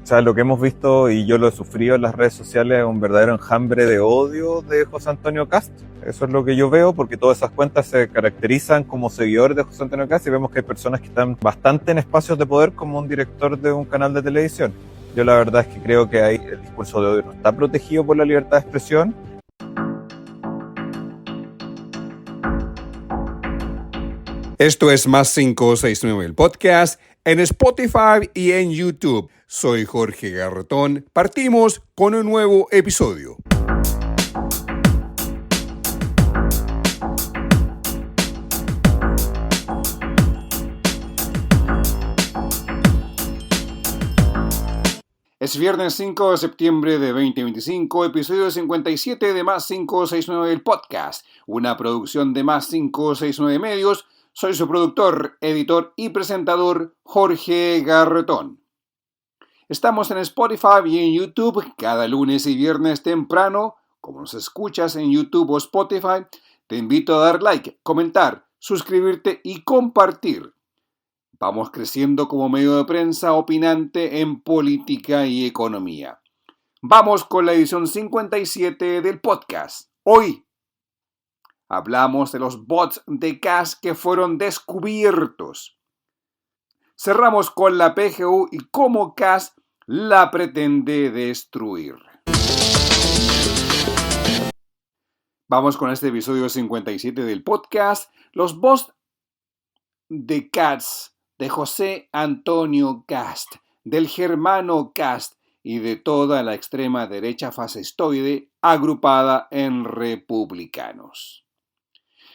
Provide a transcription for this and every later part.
O sea, lo que hemos visto, y yo lo he sufrido en las redes sociales, es un verdadero enjambre de odio de José Antonio Kast. Eso es lo que yo veo, porque todas esas cuentas se caracterizan como seguidores de José Antonio Kast y vemos que hay personas que están bastante en espacios de poder como un director de un canal de televisión. Yo la verdad es que creo que el discurso de odio no está protegido por la libertad de expresión. Esto es Más 569, el podcast, en Spotify y en YouTube. Soy Jorge Garretón. Partimos con un nuevo episodio. Es viernes 5 de septiembre de 2025, episodio 57 de Más 569, el podcast, una producción de Más 569 Medios. Soy su productor, editor y presentador, Jorge Garretón. Estamos en Spotify y en YouTube cada lunes y viernes temprano. Como nos escuchas en YouTube o Spotify, te invito a dar like, comentar, suscribirte y compartir. Vamos creciendo como medio de prensa opinante en política y economía. Vamos con la edición 57 del podcast. Hoy hablamos de los bots de Kast que fueron descubiertos. Cerramos con la PGU y cómo Kast la pretende destruir. Vamos con este episodio 57 del podcast. Los bots de Kast, de José Antonio Kast, del germano Kast y de toda la extrema derecha fascistoide agrupada en republicanos.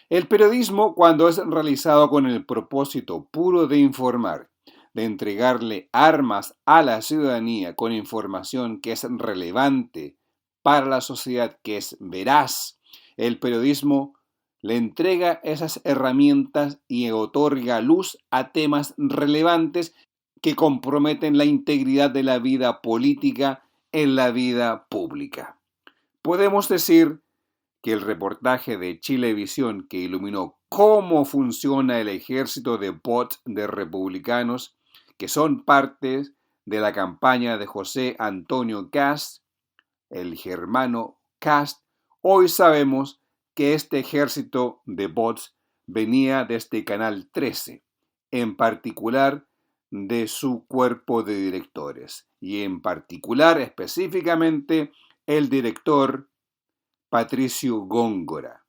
El periodismo, cuando es realizado con el propósito puro de informar, de entregarle armas a la ciudadanía con información que es relevante para la sociedad, que es veraz, el periodismo le entrega esas herramientas y otorga luz a temas relevantes que comprometen la integridad de la vida política en la vida pública. Podemos decir que el reportaje de Chilevisión que iluminó cómo funciona el ejército de bots de republicanos que son partes de la campaña de José Antonio Kast, el germano Kast, hoy sabemos que este ejército de bots venía de este Canal 13, en particular de su cuerpo de directores, y en particular específicamente el director Patricio Góngora,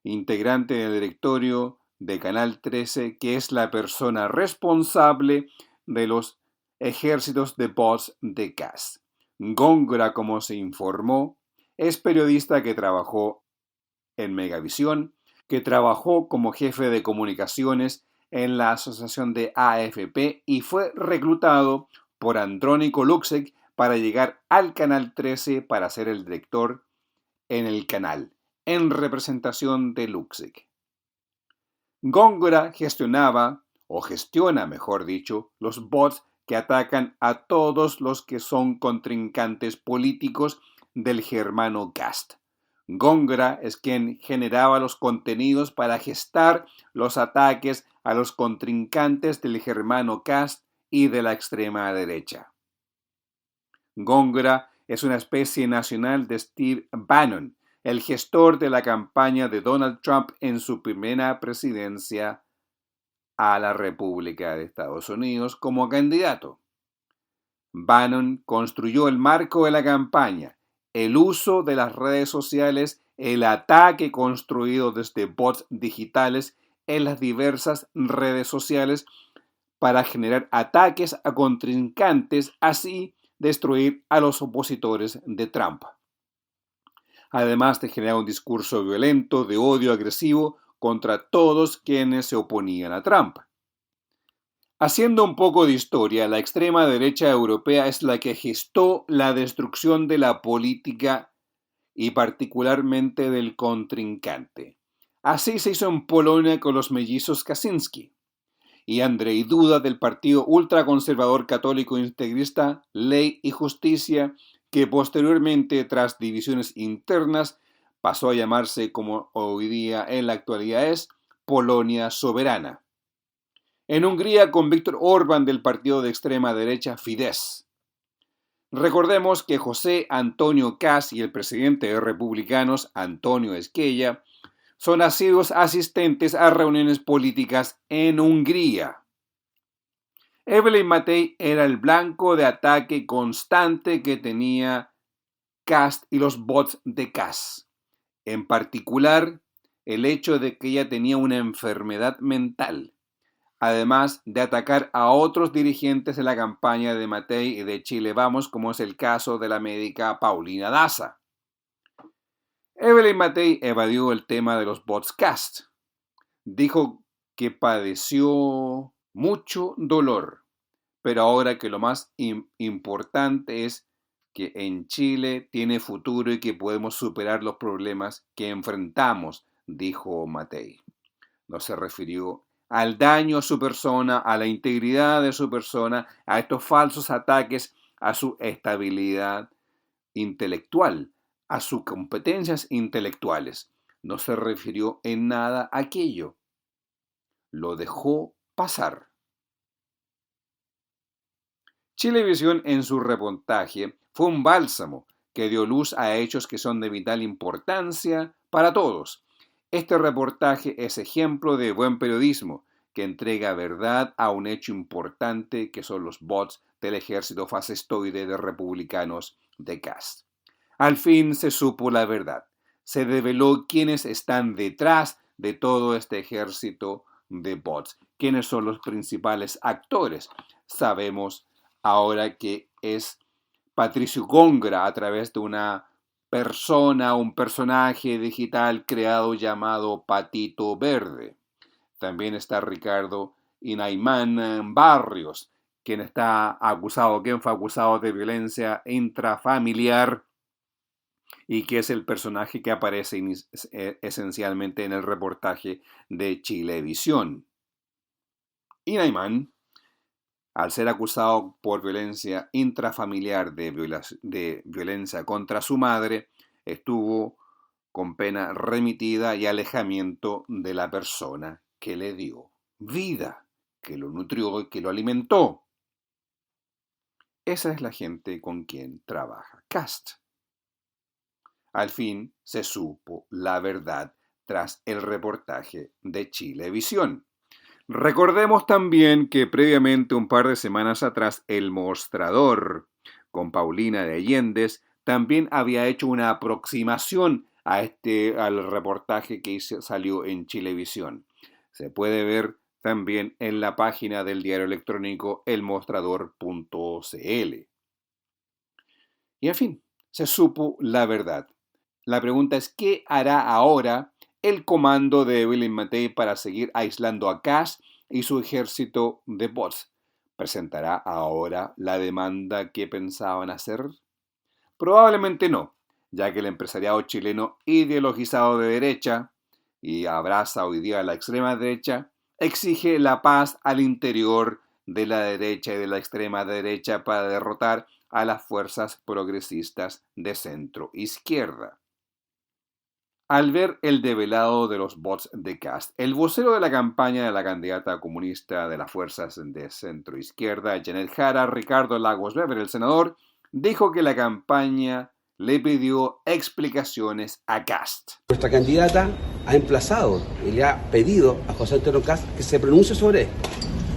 integrante del directorio de Canal 13, que es la persona responsable de los ejércitos de bots de Kast. Góngora, como se informó, es periodista que trabajó en Megavisión, que trabajó como jefe de comunicaciones en la asociación de AFP y fue reclutado por Andrónico Luksek para llegar al Canal 13 para ser el director en el canal, en representación de Luksek. Góngora gestiona, mejor dicho, los bots que atacan a todos los que son contrincantes políticos del germano Kast. Góngora es quien generaba los contenidos para gestar los ataques a los contrincantes del germano Kast y de la extrema derecha. Góngora es una especie nacional de Steve Bannon, el gestor de la campaña de Donald Trump en su primera presidencia a la República de Estados Unidos como candidato. Bannon construyó el marco de la campaña, el uso de las redes sociales, el ataque construido desde bots digitales en las diversas redes sociales para generar ataques a contrincantes, así destruir a los opositores de Trump. Además de generar un discurso violento, de odio agresivo contra todos quienes se oponían a Trump. Haciendo un poco de historia, la extrema derecha europea es la que gestó la destrucción de la política y particularmente del contrincante. Así se hizo en Polonia con los mellizos Kaczynski y Andrzej Duda del partido ultraconservador católico integrista Ley y Justicia, que posteriormente, tras divisiones internas, pasó a llamarse, como hoy día en la actualidad es, Polonia Soberana. En Hungría con Viktor Orbán del partido de extrema derecha Fidesz. Recordemos que José Antonio Kast y el presidente de Republicanos, Antonio Esquella, son asiduos asistentes a reuniones políticas en Hungría. Evelyn Matei era el blanco de ataque constante que tenía Kast y los bots de Kast. En particular, el hecho de que ella tenía una enfermedad mental, además de atacar a otros dirigentes de la campaña de Matei y de Chile Vamos, como es el caso de la médica Paulina Daza. Evelyn Matei evadió el tema de los bots Kast. Dijo que padeció mucho dolor, pero ahora que lo más importante es que en Chile tiene futuro y que podemos superar los problemas que enfrentamos, dijo Matei. No se refirió al daño a su persona, a la integridad de su persona, a estos falsos ataques a su estabilidad intelectual, a sus competencias intelectuales. No se refirió en nada a aquello. Lo dejó pasar. Chilevisión en su reportaje fue un bálsamo que dio luz a hechos que son de vital importancia para todos. Este reportaje es ejemplo de buen periodismo que entrega verdad a un hecho importante que son los bots del ejército fascistoide de republicanos de Kast. Al fin se supo la verdad. Se develó quiénes están detrás de todo este ejército de bots, quiénes son los principales actores. Sabemos ahora que es Patricio Góngora a través de una persona, un personaje digital creado llamado Patito Verde. También está Ricardo Inaimán Barrios, quien fue acusado de violencia intrafamiliar y que es el personaje que aparece esencialmente en el reportaje de Chilevisión. Inaimán, al ser acusado por violencia intrafamiliar de violencia contra su madre, estuvo con pena remitida y alejamiento de la persona que le dio vida, que lo nutrió y que lo alimentó. Esa es la gente con quien trabaja Kast. Al fin se supo la verdad tras el reportaje de Chilevisión. Recordemos también que previamente, un par de semanas atrás, El Mostrador, con Paulina de Allendez, también había hecho una aproximación al reportaje que salió en Chilevisión. Se puede ver también en la página del diario electrónico elmostrador.cl. Y en fin, se supo la verdad. La pregunta es, ¿qué hará ahora el comando de Evelyn Matei para seguir aislando a Kast y su ejército de bots? ¿Presentará ahora la demanda que pensaban hacer? Probablemente no, ya que el empresariado chileno ideologizado de derecha y abraza hoy día a la extrema derecha, exige la paz al interior de la derecha y de la extrema derecha para derrotar a las fuerzas progresistas de centro izquierda. Al ver el develado de los bots de Kast, el vocero de la campaña de la candidata comunista de las fuerzas de centro izquierda, Janet Jara, Ricardo Lagos Weber, el senador, dijo que la campaña le pidió explicaciones a Kast. Nuestra candidata ha emplazado y le ha pedido a José Antonio Kast que se pronuncie sobre esto.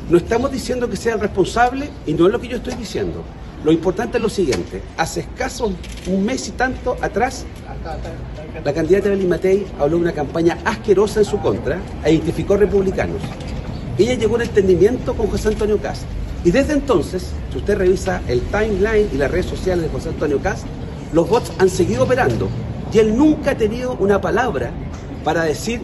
No estamos diciendo que sea el responsable y no es lo que yo estoy diciendo. Lo importante es lo siguiente: hace escaso un mes y tanto atrás, la candidata Evelyn Matei habló de una campaña asquerosa en su contra e identificó republicanos. Ella llegó a un entendimiento con José Antonio Kast. Y desde entonces, si usted revisa el timeline y las redes sociales de José Antonio Kast, los bots han seguido operando y él nunca ha tenido una palabra para decir: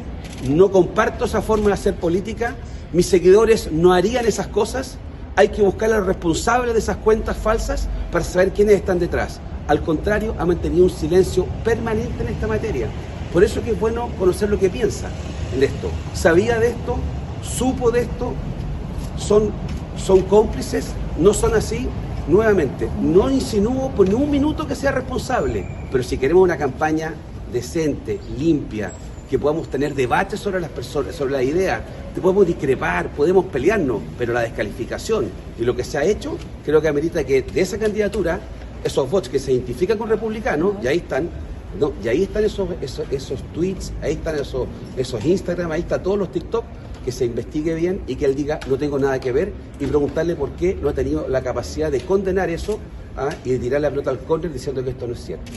no comparto esa forma de hacer política, mis seguidores no harían esas cosas, hay que buscar a los responsables de esas cuentas falsas para saber quiénes están detrás. Al contrario, ha mantenido un silencio permanente en esta materia. Por eso es que es bueno conocer lo que piensa en esto. ¿Sabía de esto? ¿Supo de esto? ¿Son cómplices? ¿No son así? Nuevamente, no insinúo por ni un minuto que sea responsable, pero si queremos una campaña decente, limpia, que podamos tener debates sobre las personas, sobre la idea, podemos discrepar, podemos pelearnos, pero la descalificación y lo que se ha hecho, creo que amerita que de esa candidatura esos bots que se identifican con republicanos, y ahí están, no, y ahí están esos tweets, ahí están esos Instagram, ahí está todos los TikTok, que se investigue bien y que él diga no tengo nada que ver y preguntarle por qué no ha tenido la capacidad de condenar eso y de tirar la pelota al córner diciendo que esto no es cierto.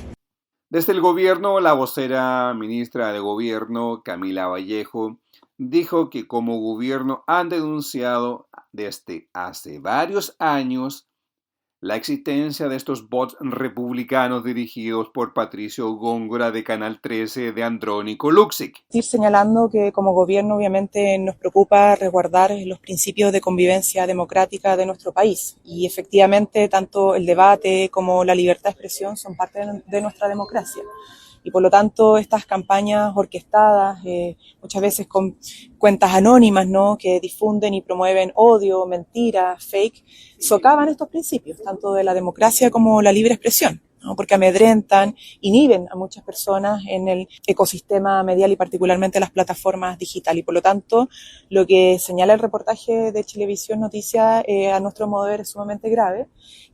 Desde el gobierno, la vocera ministra de Gobierno, Camila Vallejo, dijo que como gobierno han denunciado desde hace varios años la existencia de estos bots republicanos dirigidos por Patricio Góngora de Canal 13 de Andrónico Luksic. Ir señalando que como gobierno obviamente nos preocupa resguardar los principios de convivencia democrática de nuestro país y efectivamente tanto el debate como la libertad de expresión son parte de nuestra democracia. Y por lo tanto estas campañas orquestadas, muchas veces con cuentas anónimas, ¿no?, que difunden y promueven odio, mentiras, fake, socavan estos principios, tanto de la democracia como la libre expresión, ¿no?, porque amedrentan, inhiben a muchas personas en el ecosistema medial y particularmente las plataformas digitales. Y por lo tanto, lo que señala el reportaje de Chilevisión Noticias a nuestro modo de ver es sumamente grave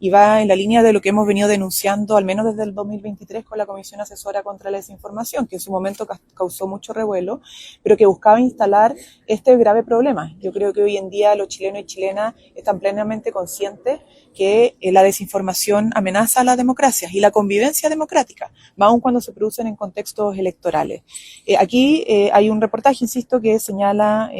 y va en la línea de lo que hemos venido denunciando al menos desde el 2023 con la Comisión Asesora contra la Desinformación, que en su momento causó mucho revuelo, pero que buscaba instalar este grave problema. Yo creo que hoy en día los chilenos y chilenas están plenamente conscientes que la desinformación amenaza a las democracias y la convivencia democrática, más aún cuando se producen en contextos electorales. Aquí hay un reportaje, insisto, que señala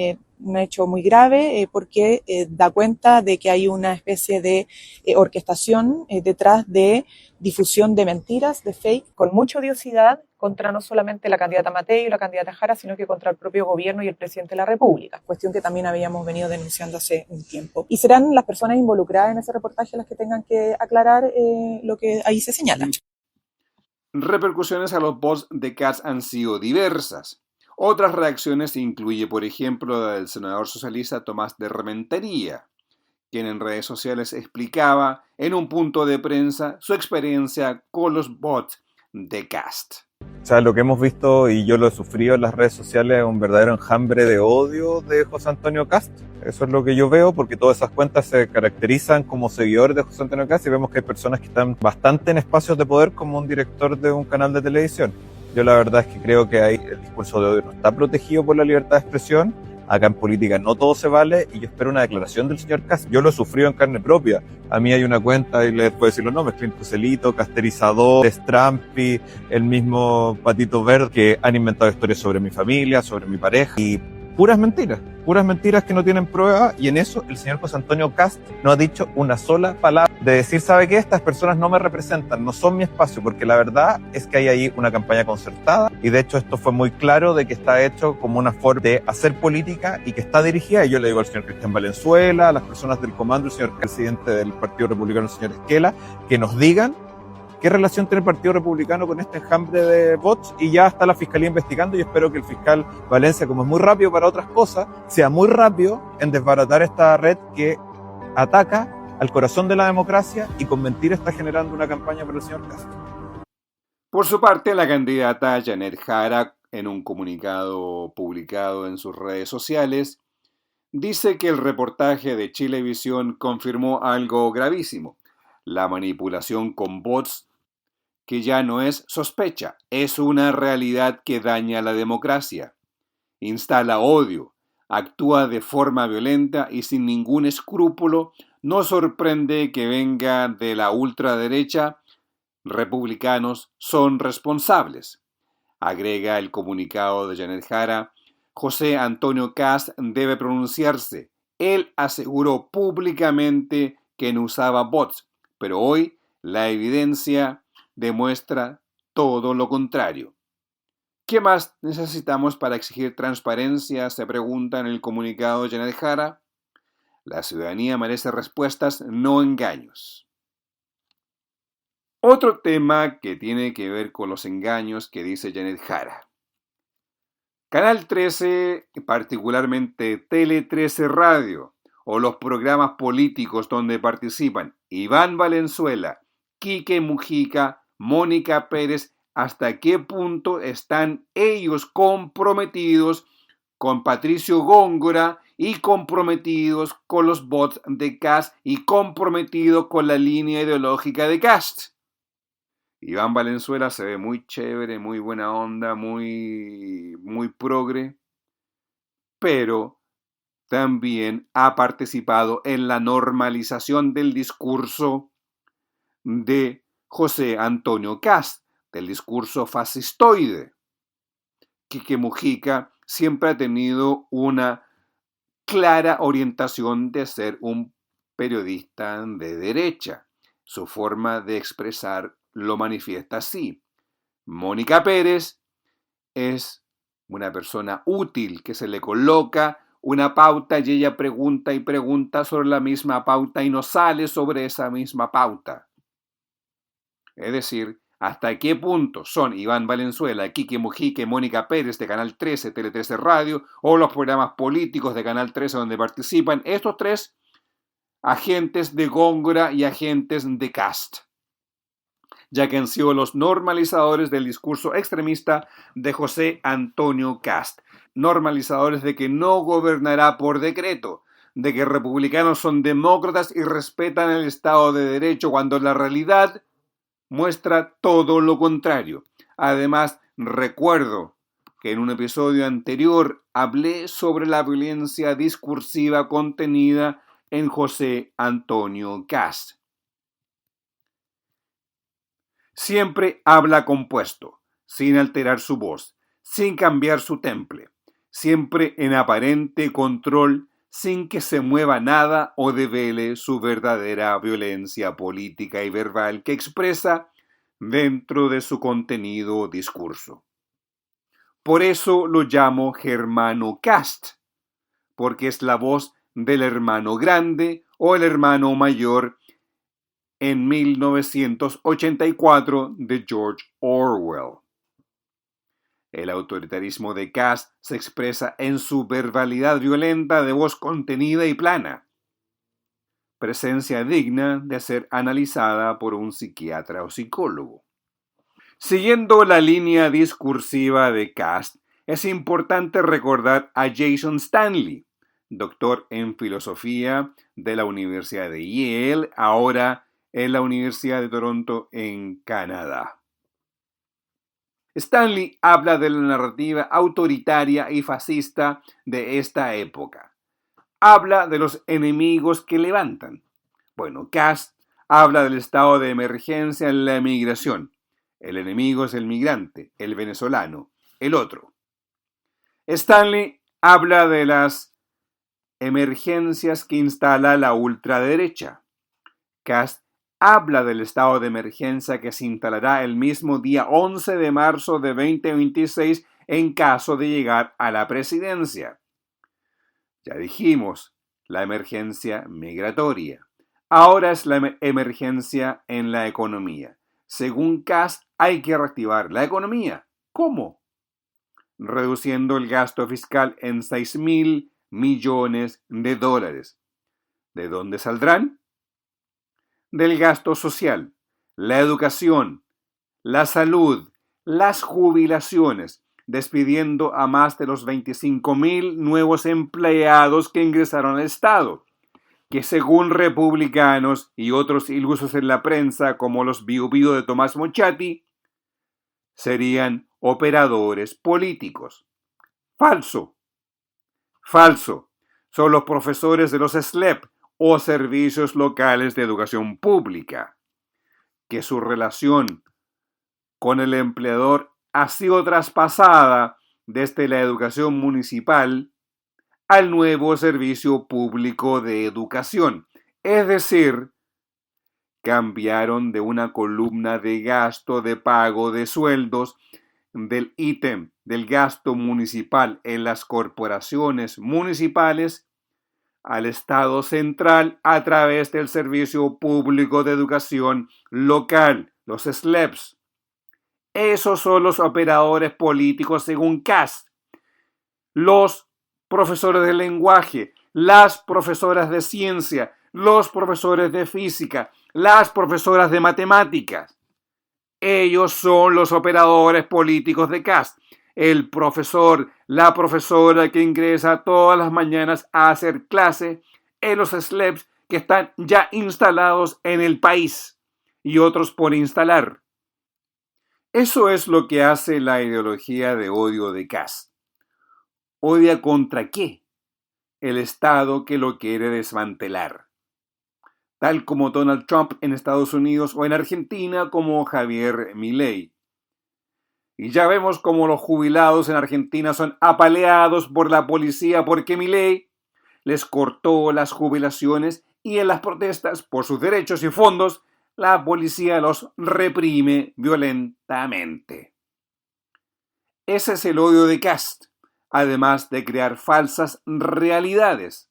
un hecho muy grave porque da cuenta de que hay una especie de orquestación detrás de difusión de mentiras, de fake, con mucha odiosidad contra no solamente la candidata Matei y la candidata Jara, sino que contra el propio gobierno y el presidente de la República, cuestión que también habíamos venido denunciando hace un tiempo. Y serán las personas involucradas en ese reportaje las que tengan que aclarar lo que ahí se señala. Repercusiones a los bots de Katz han sido diversas. Otras reacciones incluye, por ejemplo, la del senador socialista Tomás de Rementería, quien en redes sociales explicaba en un punto de prensa su experiencia con los bots de Kast. O sea, lo que hemos visto, y yo lo he sufrido en las redes sociales, es un verdadero enjambre de odio de José Antonio Kast. Eso es lo que yo veo, porque todas esas cuentas se caracterizan como seguidores de José Antonio Kast y vemos que hay personas que están bastante en espacios de poder como un director de un canal de televisión. Yo la verdad es que creo que el discurso de odio no está protegido por la libertad de expresión. Acá en política no todo se vale y yo espero una declaración del señor Kast. Yo lo he sufrido en carne propia. A mí hay una cuenta, y les puedo decir los nombres, Clinton Celito, Casterizador, Strampi, el mismo Patito Verde, que han inventado historias sobre mi familia, sobre mi pareja y puras mentiras que no tienen prueba, y en eso el señor José Antonio Kast no ha dicho una sola palabra de decir, ¿sabe qué? Estas personas no me representan, no son mi espacio, porque la verdad es que hay ahí una campaña concertada, y de hecho esto fue muy claro de que está hecho como una forma de hacer política y que está dirigida, y yo le digo al señor Cristian Valenzuela, a las personas del comando, el señor presidente del Partido Republicano, el señor Esquela, que nos digan ¿qué relación tiene el Partido Republicano con este enjambre de bots? Y ya está la Fiscalía investigando y espero que el fiscal Valencia, como es muy rápido para otras cosas, sea muy rápido en desbaratar esta red que ataca al corazón de la democracia y con mentiras está generando una campaña para el señor Castro. Por su parte, la candidata Janet Jara, en un comunicado publicado en sus redes sociales, dice que el reportaje de Chilevisión confirmó algo gravísimo: la manipulación con bots, que ya no es sospecha, es una realidad que daña la democracia, instala odio, actúa de forma violenta y sin ningún escrúpulo. No sorprende que venga de la ultraderecha. Republicanos son responsables. Agrega el comunicado de Janet Jara: José Antonio Kast debe pronunciarse. Él aseguró públicamente que no usaba bots, pero hoy la evidencia demuestra todo lo contrario. ¿Qué más necesitamos para exigir transparencia?, se pregunta en el comunicado de Janet Jara. La ciudadanía merece respuestas, no engaños. Otro tema que tiene que ver con los engaños que dice Janet Jara. Canal 13, particularmente Tele 13 Radio, o los programas políticos donde participan Iván Valenzuela, Quique Mujica, Mónica Pérez, ¿hasta qué punto están ellos comprometidos con Patricio Góngora y comprometidos con los bots de Kast y comprometidos con la línea ideológica de Kast? Iván Valenzuela se ve muy chévere, muy buena onda, muy progre, pero también ha participado en la normalización del discurso de José Antonio Kast, del discurso fascistoide. Quique Mujica siempre ha tenido una clara orientación de ser un periodista de derecha. Su forma de expresar lo manifiesta así. Mónica Pérez es una persona útil que se le coloca una pauta y ella pregunta y pregunta sobre la misma pauta y no sale sobre esa misma pauta. Es decir, ¿hasta qué punto son Iván Valenzuela, Quique Mujica y Mónica Pérez de Canal 13, Tele 13 Radio o los programas políticos de Canal 13 donde participan estos tres agentes de Góngora y agentes de Kast? Ya que han sido los normalizadores del discurso extremista de José Antonio Kast. Normalizadores de que no gobernará por decreto, de que republicanos son demócratas y respetan el Estado de Derecho, cuando la realidad muestra todo lo contrario. Además, recuerdo que en un episodio anterior hablé sobre la violencia discursiva contenida en José Antonio Kast. Siempre habla compuesto, sin alterar su voz, sin cambiar su temple, siempre en aparente control, sin que se mueva nada o devele su verdadera violencia política y verbal que expresa dentro de su contenido discurso. Por eso lo llamo Germano Kast, porque es la voz del hermano grande o el hermano mayor en 1984 de George Orwell. El autoritarismo de Kast se expresa en su verbalidad violenta de voz contenida y plana, presencia digna de ser analizada por un psiquiatra o psicólogo. Siguiendo la línea discursiva de Kast, es importante recordar a Jason Stanley, doctor en filosofía de la Universidad de Yale, ahora en la Universidad de Toronto en Canadá. Stanley habla de la narrativa autoritaria y fascista de esta época. Habla de los enemigos que levantan. Bueno, Kast habla del estado de emergencia en la emigración. El enemigo es el migrante, el venezolano, el otro. Stanley habla de las emergencias que instala la ultraderecha. Kast habla del estado de emergencia que se instalará el mismo día 11 de marzo de 2026 en caso de llegar a la presidencia. Ya dijimos, la emergencia migratoria. Ahora es la emergencia en la economía. Según Kast, hay que reactivar la economía. ¿Cómo? Reduciendo el gasto fiscal en $6,000 millones. ¿De dónde saldrán? Del gasto social, la educación, la salud, las jubilaciones, despidiendo a más de los 25,000 nuevos empleados que ingresaron al Estado, que según republicanos y otros ilusos en la prensa, como los Biu Biu de Tomás Mochati, serían operadores políticos. Falso. Falso. Son los profesores de los SLEP o servicios locales de educación pública, que su relación con el empleador ha sido traspasada desde la educación municipal al nuevo servicio público de educación. Es decir, cambiaron de una columna de gasto de pago de sueldos del ítem del gasto municipal en las corporaciones municipales al Estado central a través del Servicio Público de Educación Local, los SLEPs. Esos son los operadores políticos según Kast. Los profesores de lenguaje, las profesoras de ciencia, los profesores de física, las profesoras de matemáticas. Ellos son los operadores políticos de Kast. El profesor, la profesora que ingresa todas las mañanas a hacer clase en los SLEPs que están ya instalados en el país y otros por instalar. Eso es lo que hace la ideología de odio de Kast. ¿Odia contra qué? El Estado que lo quiere desmantelar. Tal como Donald Trump en Estados Unidos o en Argentina como Javier Milei. Y ya vemos cómo los jubilados en Argentina son apaleados por la policía porque Milei les cortó las jubilaciones y en las protestas por sus derechos y fondos la policía los reprime violentamente. Ese es el odio de Kast, además de crear falsas realidades.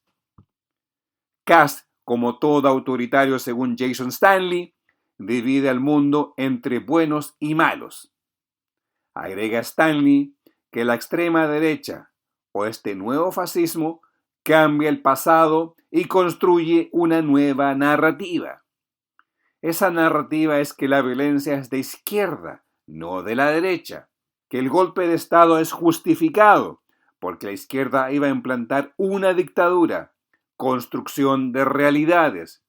Kast, como todo autoritario según Jason Stanley, divide al mundo entre buenos y malos. Agrega Stanley que la extrema derecha o este nuevo fascismo cambia el pasado y construye una nueva narrativa. Esa narrativa es que la violencia es de izquierda, no de la derecha, que el golpe de Estado es justificado porque la izquierda iba a implantar una dictadura, construcción de realidades,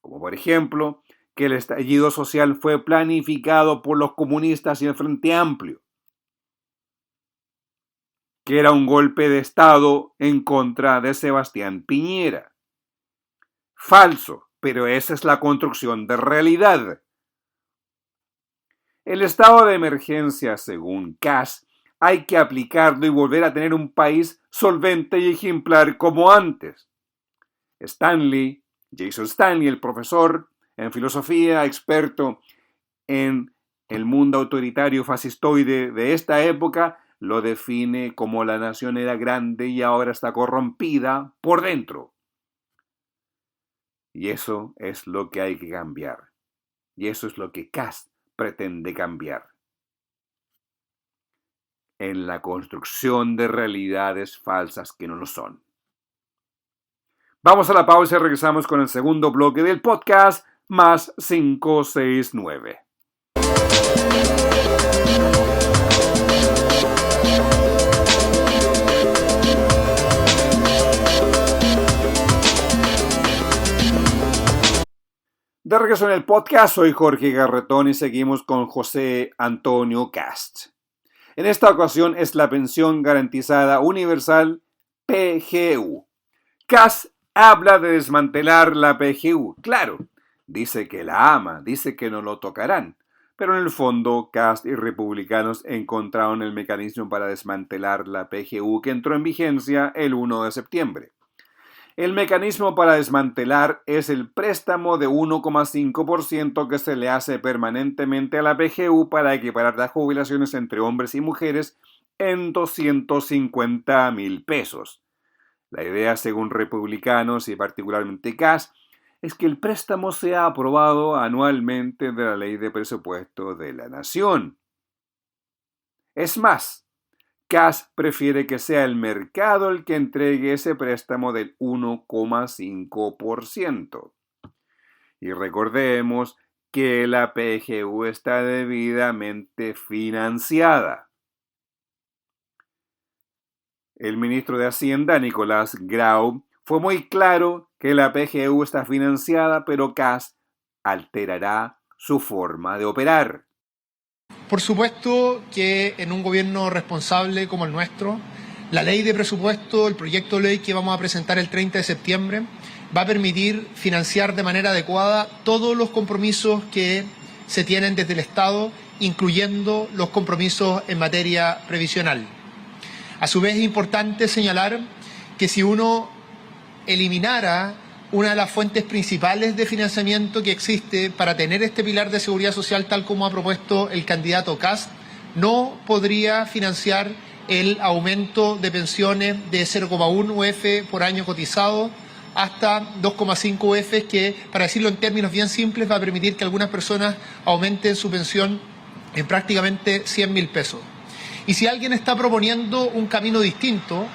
como por ejemplo que el estallido social fue planificado por los comunistas y el Frente Amplio, que era un golpe de Estado en contra de Sebastián Piñera. Falso, pero esa es la construcción de realidad. El estado de emergencia, según Kast, hay que aplicarlo y volver a tener un país solvente y ejemplar como antes. Jason Stanley, el profesor en filosofía, experto en el mundo autoritario fascistoide de esta época, lo define como la nación era grande y ahora está corrompida por dentro. Y eso es lo que hay que cambiar. Y eso es lo que Kast pretende cambiar. En la construcción de realidades falsas que no lo son. Vamos a la pausa y regresamos con el segundo bloque del podcast Más 569. De regreso en el podcast, soy Jorge Garretón y seguimos con José Antonio Kast. En esta ocasión es la pensión garantizada universal PGU. Kast habla de desmantelar la PGU. Claro, dice que la ama, dice que no lo tocarán. Pero en el fondo, Kast y republicanos encontraron el mecanismo para desmantelar la PGU que entró en vigencia el 1 de septiembre. El mecanismo para desmantelar es el préstamo de 1,5% que se le hace permanentemente a la PGU para equiparar las jubilaciones entre hombres y mujeres en 250,000 pesos. La idea, según republicanos y particularmente Kast, es que el préstamo sea aprobado anualmente de la Ley de Presupuesto de la Nación. Es más, Kast prefiere que sea el mercado el que entregue ese préstamo del 1,5%. Y recordemos que la PGU está debidamente financiada. El ministro de Hacienda, Nicolás Grau, fue muy claro que la PGU está financiada, pero Kast alterará su forma de operar. Por supuesto que en un gobierno responsable como el nuestro, la ley de presupuesto, el proyecto de ley que vamos a presentar el 30 de septiembre, va a permitir financiar de manera adecuada todos los compromisos que se tienen desde el Estado, incluyendo los compromisos en materia previsional. A su vez es importante señalar que si uno eliminara una de las fuentes principales de financiamiento que existe para tener este pilar de seguridad social tal como ha propuesto el candidato Kast, no podría financiar el aumento de pensiones de 0,1 UF por año cotizado hasta 2,5 UF, que, para decirlo en términos bien simples, va a permitir que algunas personas aumenten su pensión en prácticamente 100,000 pesos. Y si alguien está proponiendo un camino distinto,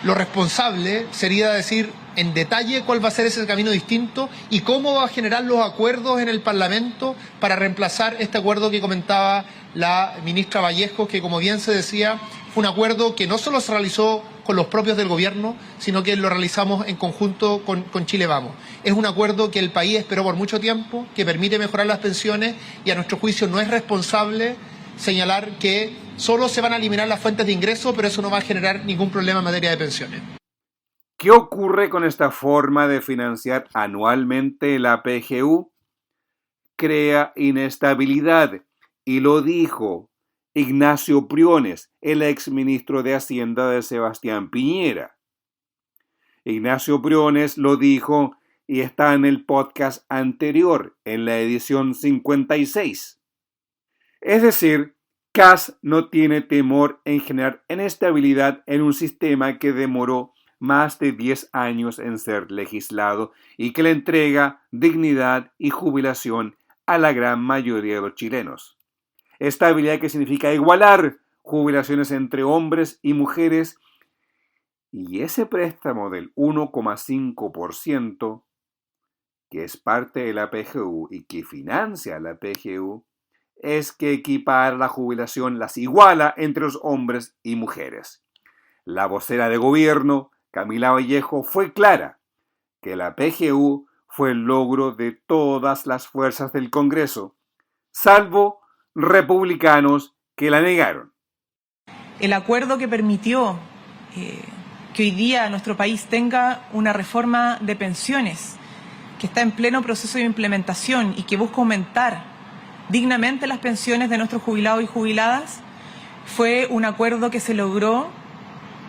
lo responsable sería decir en detalle cuál va a ser ese camino distinto y cómo va a generar los acuerdos en el Parlamento para reemplazar este acuerdo que comentaba la ministra Vallejos, que, como bien se decía, Fue un acuerdo que no solo se realizó con los propios del gobierno, sino que lo realizamos en conjunto con Chile Vamos. Es un acuerdo que el país esperó por mucho tiempo, que permite mejorar las pensiones y a nuestro juicio no es responsable señalar que solo se van a eliminar las fuentes de ingreso, pero eso no va a generar ningún problema en materia de pensiones. ¿Qué ocurre con esta forma de financiar anualmente la PGU? Crea inestabilidad, y lo dijo Ignacio Briones, el exministro de Hacienda de Sebastián Piñera. Ignacio Briones lo dijo y está en el podcast anterior, en la edición 56. Es decir, Kast no tiene temor en generar inestabilidad en un sistema que demoró más de 10 años en ser legislado y que le entrega dignidad y jubilación a la gran mayoría de los chilenos. Estabilidad que significa igualar jubilaciones entre hombres y mujeres, y ese préstamo del 1,5% que es parte de la PGU y que financia la PGU es que equipara la jubilación, las iguala entre los hombres y mujeres. La vocera de gobierno, Camila Vallejo, fue clara que la PGU fue el logro de todas las fuerzas del Congreso, salvo republicanos que la negaron. El acuerdo que permitió que hoy día nuestro país tenga una reforma de pensiones que está en pleno proceso de implementación y que busca aumentar dignamente las pensiones de nuestros jubilados y jubiladas, fue un acuerdo que se logró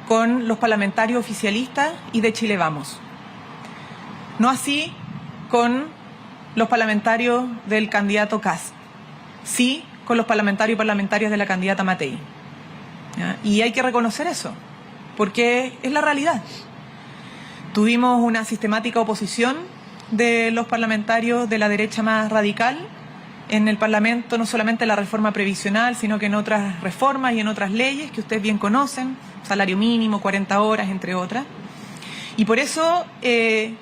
con los parlamentarios oficialistas y de Chile Vamos. No así con los parlamentarios del candidato Kast, sí con los parlamentarios y parlamentarias de la candidata Matei. ¿Ya? Y hay que reconocer eso, porque es la realidad. Tuvimos una sistemática oposición de los parlamentarios de la derecha más radical en el Parlamento, no solamente en la reforma previsional, sino que en otras reformas y en otras leyes que ustedes bien conocen, salario mínimo, 40 horas, entre otras. Y por eso es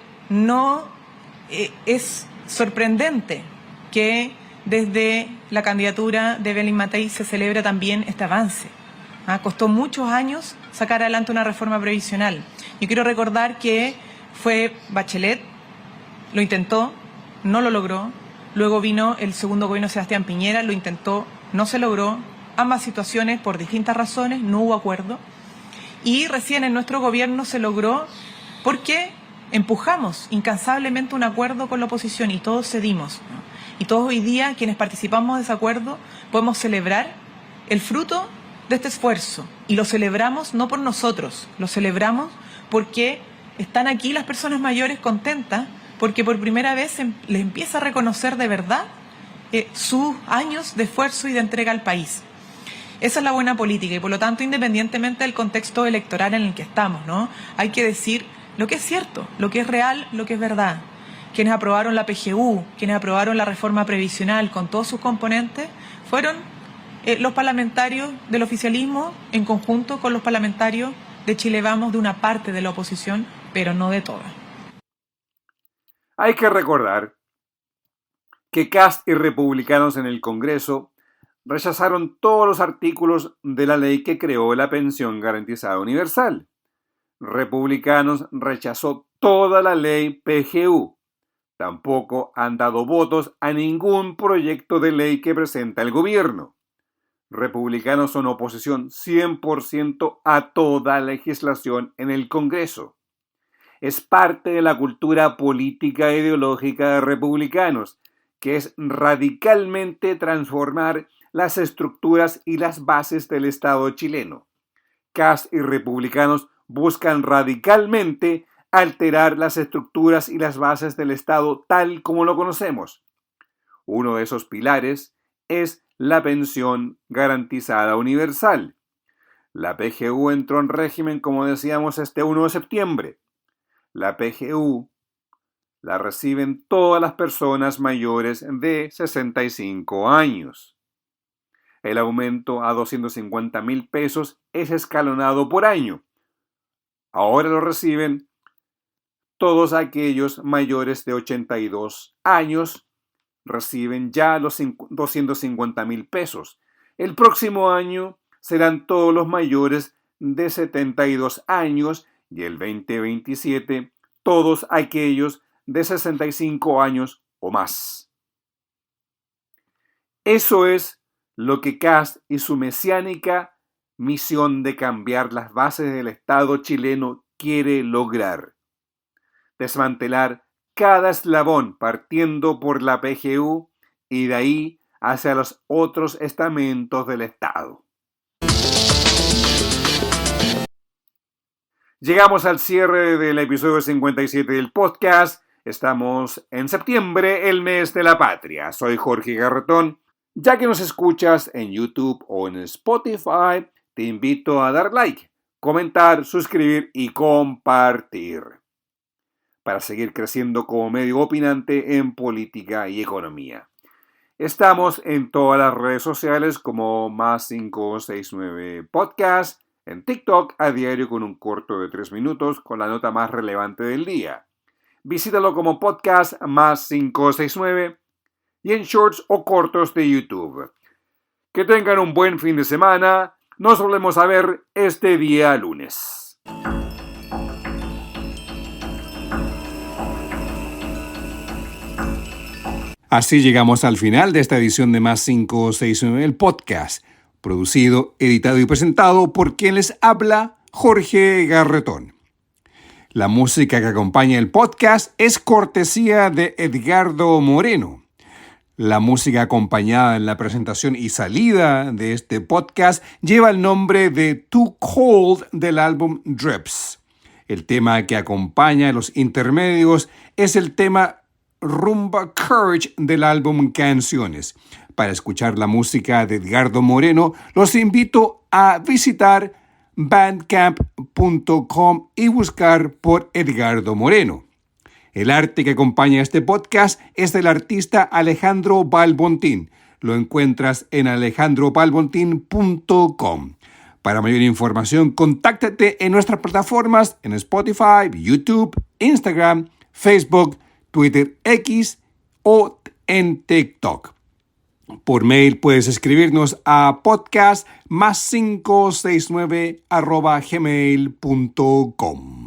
sorprendente que desde la candidatura de Evelyn Matei se celebra también este avance. Costó muchos años sacar adelante una reforma previsional. Yo quiero recordar que fue Bachelet, lo intentó, no lo logró. Luego vino el segundo gobierno de Sebastián Piñera, lo intentó, no se logró. Ambas situaciones, por distintas razones, no hubo acuerdo. Y recién en nuestro gobierno se logró porque empujamos incansablemente un acuerdo con la oposición y todos cedimos, ¿no? Y todos hoy día, quienes participamos de ese acuerdo, podemos celebrar el fruto de este esfuerzo. Y lo celebramos no por nosotros, lo celebramos porque están aquí las personas mayores contentas, porque por primera vez les empieza a reconocer de verdad sus años de esfuerzo y de entrega al país. Esa es la buena política y por lo tanto, independientemente del contexto electoral en el que estamos, ¿no? Hay que decir lo que es cierto, lo que es real, lo que es verdad. Quienes aprobaron la PGU, quienes aprobaron la reforma previsional con todos sus componentes, fueron los parlamentarios del oficialismo en conjunto con los parlamentarios de Chile Vamos, de una parte de la oposición, pero no de toda. Hay que recordar que Kast y republicanos en el Congreso rechazaron todos los artículos de la ley que creó la pensión garantizada universal. Republicanos rechazó toda la ley PGU. Tampoco han dado votos a ningún proyecto de ley que presenta el gobierno. Republicanos son oposición 100% a toda legislación en el Congreso. Es parte de la cultura política e ideológica de republicanos, que es radicalmente transformar las estructuras y las bases del Estado chileno. Kast y republicanos buscan radicalmente alterar las estructuras y las bases del Estado tal como lo conocemos. Uno de esos pilares es la pensión garantizada universal. La PGU entró en régimen, como decíamos, este 1 de septiembre. La PGU la reciben todas las personas mayores de 65 años. El aumento a 250,000 pesos es escalonado por año. Ahora lo reciben todos aquellos mayores de 82 años, reciben ya los 250,000 pesos. El próximo año serán todos los mayores de 72 años y el 2027 todos aquellos de 65 años o más. Eso es lo que Kast y su mesiánica misión de cambiar las bases del Estado chileno quiere lograr. Desmantelar cada eslabón partiendo por la PGU y de ahí hacia los otros estamentos del Estado. Llegamos al cierre del episodio 57 del podcast. Estamos en septiembre, el mes de la patria. Soy Jorge Garretón. Ya que nos escuchas en YouTube o en Spotify, te invito a dar like, comentar, suscribir y compartir para seguir creciendo como medio opinante en política y economía. Estamos en todas las redes sociales como +569 Podcast, en TikTok a diario con un corto de 3 minutos con la nota más relevante del día. Visítalo como podcast +569 y en shorts o cortos de YouTube. Que tengan un buen fin de semana. Nos volvemos a ver este día lunes. Así llegamos al final de esta edición de +569, el podcast, producido, editado y presentado por quien les habla, Jorge Garretón. La música que acompaña el podcast es cortesía de Edgardo Moreno. La música acompañada en la presentación y salida de este podcast lleva el nombre de Too Cold del álbum Drips. El tema que acompaña los intermedios es el tema Rumba Courage del álbum Canciones. Para escuchar la música de Edgardo Moreno, los invito a visitar bandcamp.com y buscar por Edgardo Moreno. El arte que acompaña este podcast es del artista Alejandro Balbontín. Lo encuentras en alejandrobalbontin.com. Para mayor información, contáctate en nuestras plataformas en Spotify, YouTube, Instagram, Facebook, Twitter X o en TikTok. Por mail puedes escribirnos a podcast +569@gmail.com.